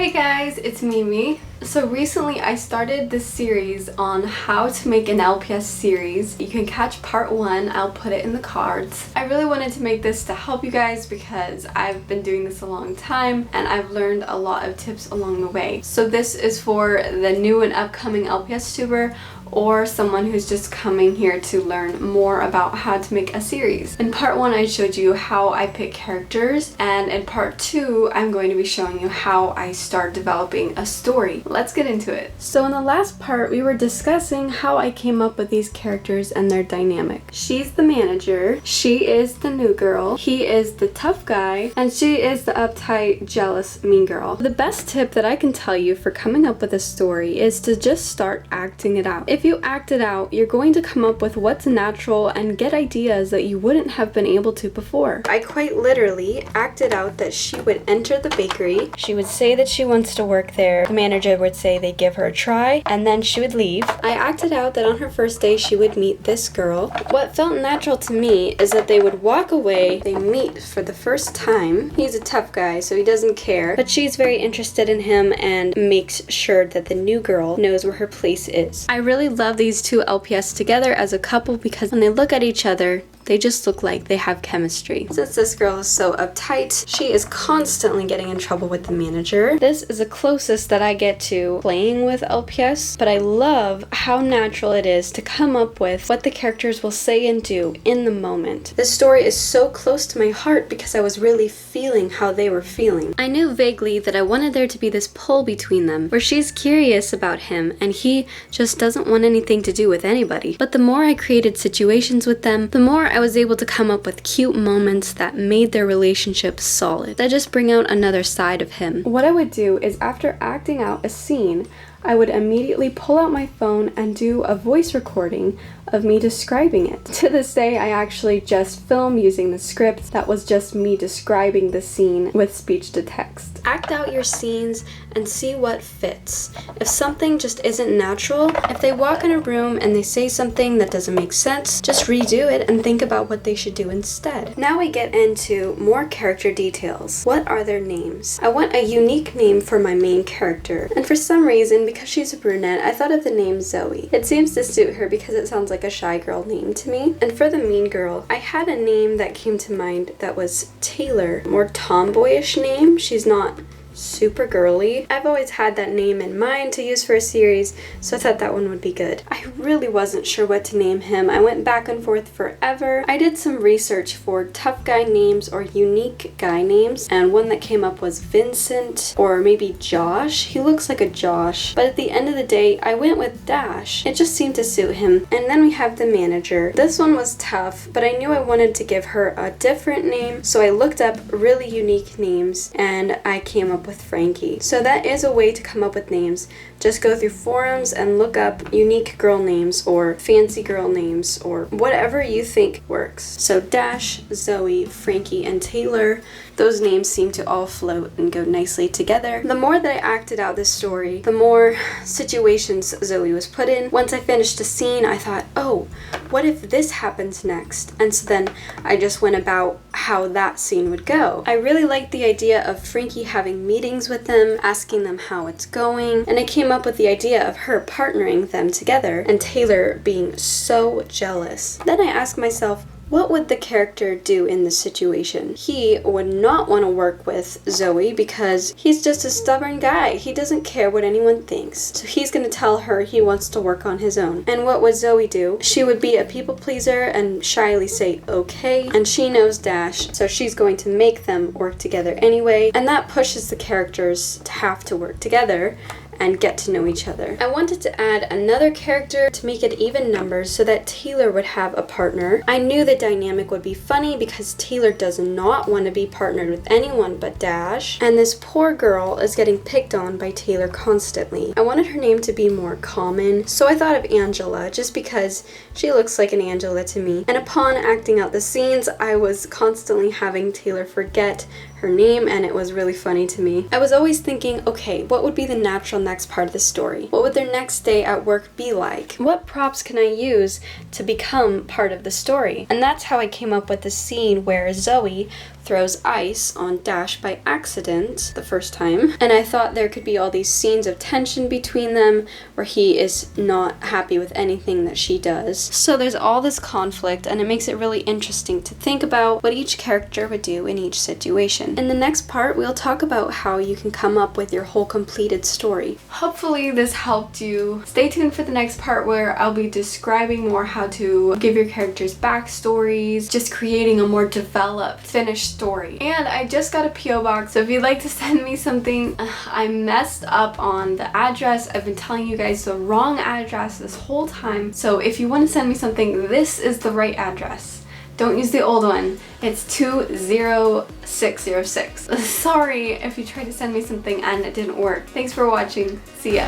Hey guys, it's Mimi. So recently I started this series on how to make an LPS series. You can catch part 1, I'll put it in the cards. I really wanted to make this to help you guys because I've been doing this a long time and I've learned a lot of tips along the way. So this is for the new and upcoming LPS tuber or someone who's just coming here to learn more about how to make a series. In part 1 I showed you how I pick characters, and in part 2 I'm going to be showing you how I start developing a story. Let's get into it. So in the last part we were discussing how I came up with these characters and their dynamic. She's the manager, she is the new girl, he is the tough guy, and she is the uptight, jealous, mean girl. The best tip that I can tell you for coming up with a story is to just start acting it out. If you act it out, you're going to come up with what's natural and get ideas that you wouldn't have been able to before. I quite literally acted out that she would enter the bakery, she would say that she wants to work there, the manager would say they'd give her a try, and then she would leave. I acted out that on her first day she would meet this girl. What felt natural to me is that they would walk away, they meet for the first time. He's a tough guy, so he doesn't care, but she's very interested in him and makes sure that the new girl knows where her place is. I really love these two LPS together as a couple because when they look at each other, they just look like they have chemistry. Since this girl is so uptight, she is constantly getting in trouble with the manager. This is the closest that I get to playing with LPS, but I love how natural it is to come up with what the characters will say and do in the moment. This story is so close to my heart because I was really feeling how they were feeling. I knew vaguely that I wanted there to be this pull between them, where she's curious about him and he just doesn't want anything to do with anybody. But the more I created situations with them, the more I was able to come up with cute moments that made their relationship solid, that just bring out another side of him. What I would do is after acting out a scene, I would immediately pull out my phone and do a voice recording of me describing it. To this day, I actually just film using the script that was just me describing the scene with speech to text. Act out your scenes and see what fits. If something just isn't natural, if they walk in a room and they say something that doesn't make sense, just redo it and think about what they should do instead. Now we get into more character details. What are their names? I want a unique name for my main character, and for some reason, because she's a brunette, I thought of the name Zoey. It seems to suit her because it sounds like a shy girl name to me. And for the mean girl, I had a name that came to mind that was Taylor. More tomboyish name. She's not super girly. I've always had that name in mind to use for a series, so I thought that one would be good. I really wasn't sure what to name him. I went back and forth forever. I did some research for tough guy names or unique guy names, and one that came up was Vincent or maybe Josh. He looks like a Josh, but at the end of the day, I went with Dash. It just seemed to suit him. And then we have the manager. This one was tough, but I knew I wanted to give her a different name, so I looked up really unique names and I came up with Frankie. So that is a way to come up with names. Just go through forums and look up unique girl names or fancy girl names or whatever you think works. So Dash, Zoey, Frankie, and Taylor, those names seem to all float and go nicely together. The more that I acted out this story, the more situations Zoey was put in. Once I finished a scene, I thought, oh, what if this happens next? And so then I just went about how that scene would go. I really liked the idea of Frankie having meetings with them, asking them how it's going, and I came up with the idea of her partnering them together and Taylor being so jealous. Then I asked myself, what would the character do in this situation? He would not want to work with Zoey because he's just a stubborn guy. He doesn't care what anyone thinks. So he's going to tell her he wants to work on his own. And what would Zoey do? She would be a people pleaser and shyly say okay. And she knows Dash, so she's going to make them work together anyway. And that pushes the characters to have to work together and get to know each other. I wanted to add another character to make it even numbers so that Taylor would have a partner. I knew the dynamic would be funny because Taylor does not want to be partnered with anyone but Dash, and this poor girl is getting picked on by Taylor constantly. I wanted her name to be more common, so I thought of Angela just because she looks like an Angela to me. And upon acting out the scenes, I was constantly having Taylor forget her name, and it was really funny to me. I was always thinking, okay, what would be the natural next part of the story? What would their next day at work be like? What props can I use to become part of the story? And that's how I came up with the scene where Zoey throws ice on Dash by accident the first time, and I thought there could be all these scenes of tension between them where he is not happy with anything that she does. So there's all this conflict, and it makes it really interesting to think about what each character would do in each situation. In the next part, we'll talk about how you can come up with your whole completed story. Hopefully this helped you. Stay tuned for the next part where I'll be describing more how to give your characters backstories, just creating a more developed, finished story. And I just got a PO box, so if you'd like to send me something, I messed up on the address. I've been telling you guys the wrong address this whole time. So if you want to send me something, this is the right address. Don't use the old one. It's 20606. Sorry if you tried to send me something and it didn't work. Thanks for watching. See ya.